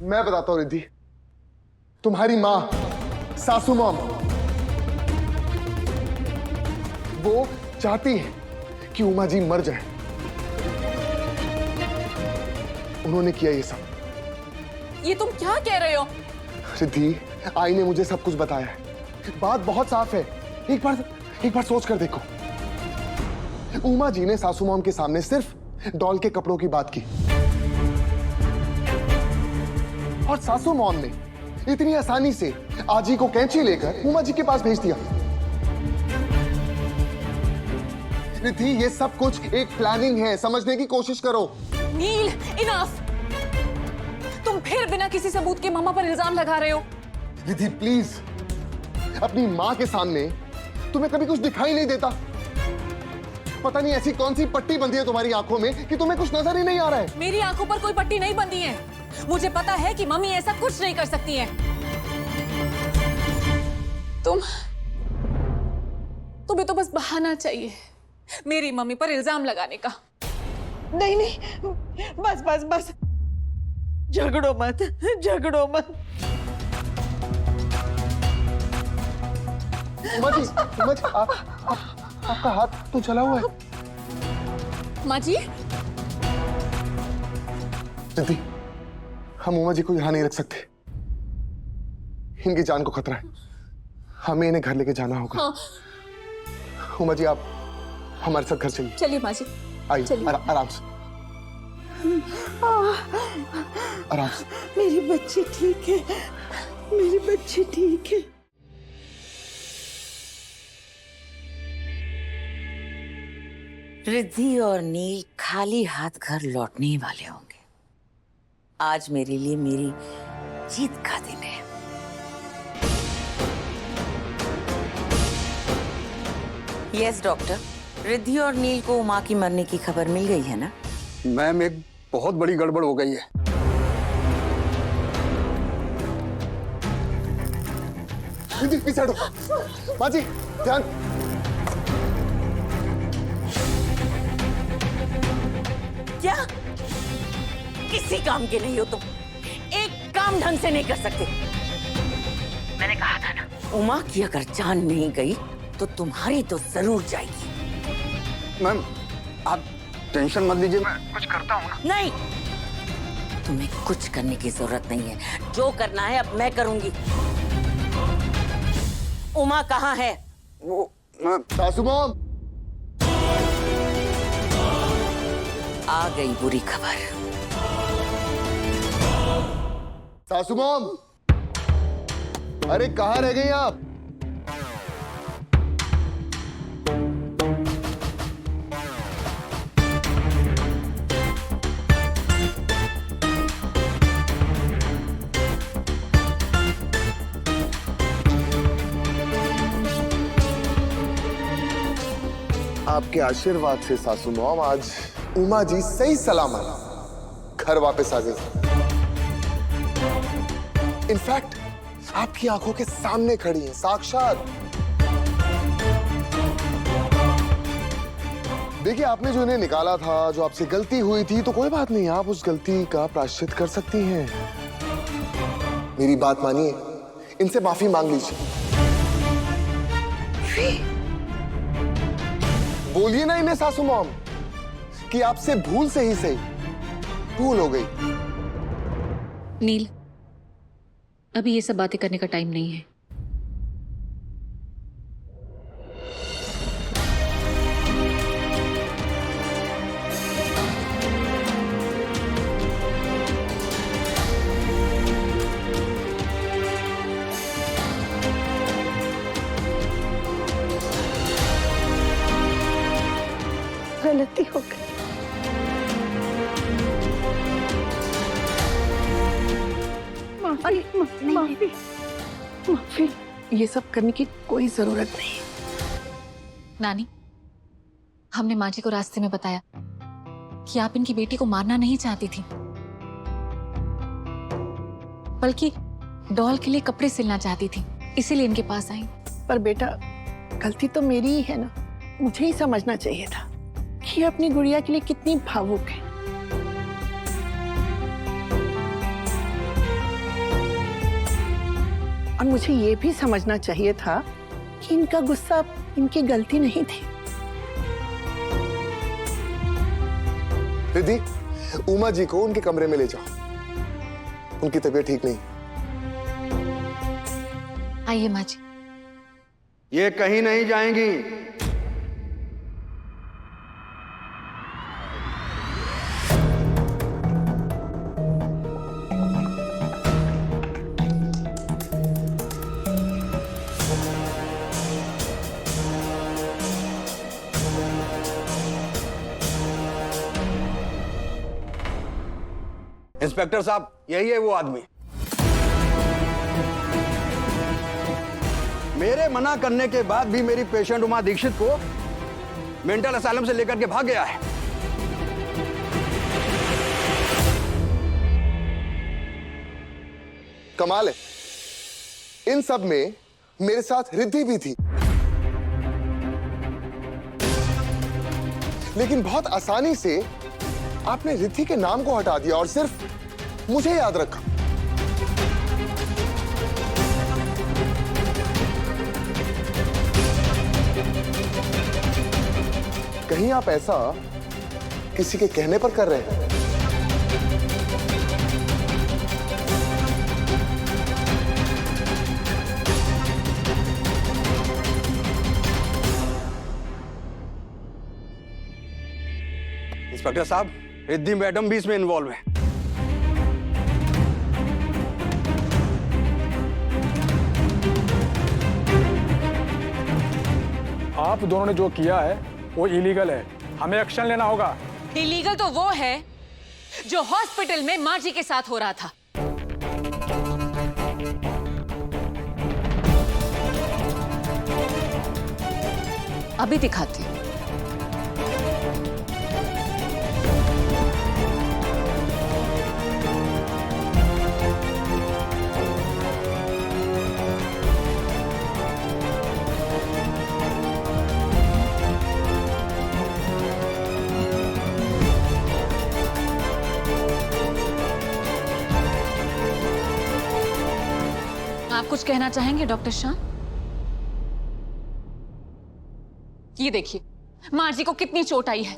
मैं बताता हूँ रिद्धि, तुम्हारी माँ सासू मॉम वो चाहती है कि उमा जी मर जाए। उन्होंने किया ये सब। ये तुम क्या कह रहे हो? रिद्धि, आई ने मुझे सब कुछ बताया है। बात बहुत साफ है। एक बार सोच कर देखो। उमा जी ने सासू मॉम के सामने सिर्फ डॉल के कपड़ों की बात की और सासू मॉम ने इतनी आसानी से आजी को कैंची लेकर उमा जी के पास भेज दिया। रिद्धि, ये सब कुछ एक प्लानिंग है, समझने की कोशिश करो। नील, इनफ। तुम फिर बिना किसी सबूत के मामा पर इल्जाम लगा रहे हो। रिद्धि प्लीज, अपनी माँ के सामने तुम्हें कभी कुछ दिखाई नहीं देता? पता नहीं ऐसी कौन सी पट्टी बंधी है तुम्हारी आंखों में कि तुम्हें कुछ नजर ही नहीं आ रहा है। मेरी आंखों पर कोई पट्टी नहीं बंधी है। मुझे पता है कि मम्मी ऐसा कुछ नहीं कर सकती है। तुम्हें तो बस बहाना चाहिए मेरी मम्मी पर इल्जाम लगाने का। नहीं नहीं, बस बस बस, झगड़ो मत, झगड़ो मत। उमा जी, आपका हाथ तो चला हुआ है। माँ जी, रिद्धि, हम उमा जी को यहाँ नहीं रख सकते। इनकी जान को खतरा है। हमें इन्हें घर लेके जाना होगा। हाँ। उमा जी, आप हमारे साथ घर चलिए। चलिए माँ जी, आइए, आराम से, आराम से। मेरी बच्ची ठीक है, मेरी बच्ची ठीक है। रिद्धि और नील खाली हाथ घर लौटने ही वाले होंगे। आज मेरे लिए मेरी जीत का दिन है। यस डॉक्टर, रिद्धि और नील को उमा की मरने की खबर मिल गई है ना? मैम, एक बहुत बड़ी गड़बड़ हो गई है। रिद्धि, पीछे हटो। माँ जी, ध्यान। क्या किसी काम के नहीं हो तुम? एक काम ढंग से नहीं कर सकते। मैंने कहा था ना, उमा की अगर जान नहीं गई तो तुम्हारी तो जरूर जाएगी। मैम, आप टेंशन मत लीजिए, मैं कुछ करता हूँ ना। नहीं, तुम्हें कुछ करने की जरूरत नहीं है। जो करना है अब मैं करूंगी। उमा कहाँ है? वो मैम, सासू मॉम, आ गई बुरी खबर। सासू मॉम, अरे कहाँ रह गई आप? आपके आशीर्वाद से सासू मॉम आज उमा जी सही सलामत घर वापस आ गई। इनफैक्ट आपकी आंखों के सामने खड़ी है, साक्षात। देखिए, आपने जो इन्हें निकाला था, जो आपसे गलती हुई थी, तो कोई बात नहीं, आप उस गलती का प्रायश्चित कर सकती हैं। मेरी बात मानिए, इनसे माफी मांग लीजिए। बोलिए ना इन्हें सासू मॉम कि आपसे भूल से ही सही भूल हो गई। नील, अभी ये सब बातें करने का टाइम नहीं है। गलती हो गई। माफी, माफी। ये सब करने की कोई जरूरत नहीं। नानी, हमने माँ जी को रास्ते में बताया कि आप इनकी बेटी को मारना नहीं चाहती थी, बल्कि डॉल के लिए कपड़े सिलना चाहती थी, इसीलिए इनके पास आई। पर बेटा, गलती तो मेरी ही है ना। मुझे ही समझना चाहिए था कि अपनी गुड़िया के लिए कितनी भावुक है। और मुझे ये भी समझना चाहिए था कि इनका गुस्सा इनकी गलती नहीं थी। रिद्धि, उमा जी को उनके कमरे में ले जाओ, उनकी तबीयत ठीक नहीं। आइए माँ जी। ये कहीं नहीं जाएंगी। इंस्पेक्टर साहब, यही है वो आदमी। मेरे मना करने के बाद भी मेरी पेशेंट उमा दीक्षित को मेंटल असाइलम से लेकर के भाग गया है। कमाल है, इन सब में मेरे साथ रिद्धि भी थी, लेकिन बहुत आसानी से आपने रिद्धि के नाम को हटा दिया और सिर्फ मुझे याद रखा। कहीं आप ऐसा किसी के कहने पर कर रहे हैं? इंस्पेक्टर साहब, रिद्धि मैडम भी इसमें इन्वॉल्व है। आप दोनों ने जो किया है वो इलीगल है, हमें एक्शन लेना होगा। इलीगल तो वो है जो हॉस्पिटल में माँ जी के साथ हो रहा था। अभी दिखाती हूँ। आप कुछ कहना चाहेंगे डॉक्टर शाह? ये देखिए माँ जी को कितनी चोट आई है।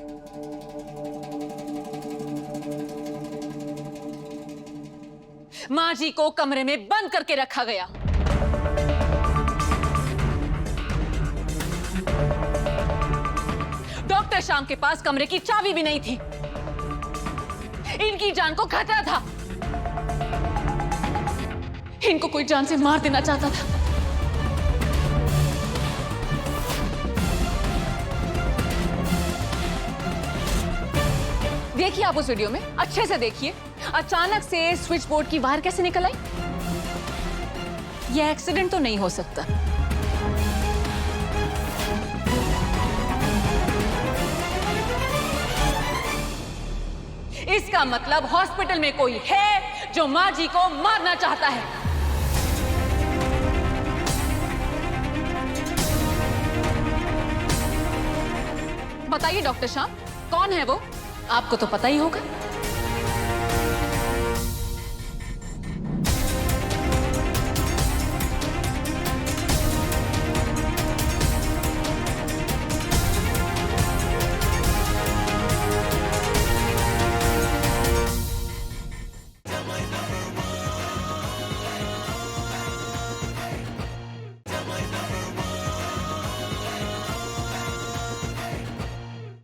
माँ जी को कमरे में बंद करके रखा गया। डॉक्टर शाम के पास कमरे की चाबी भी नहीं थी। इनकी जान को खतरा था। इनको कोई जान से मार देना चाहता था। देखिए आप उस वीडियो में अच्छे से देखिए, अचानक से स्विच बोर्ड की वायर कैसे निकल आई। यह एक्सीडेंट तो नहीं हो सकता। इसका मतलब हॉस्पिटल में कोई है जो माँ जी को मारना चाहता है। बताइए डॉक्टर शाह, कौन है वो? आपको तो पता ही होगा।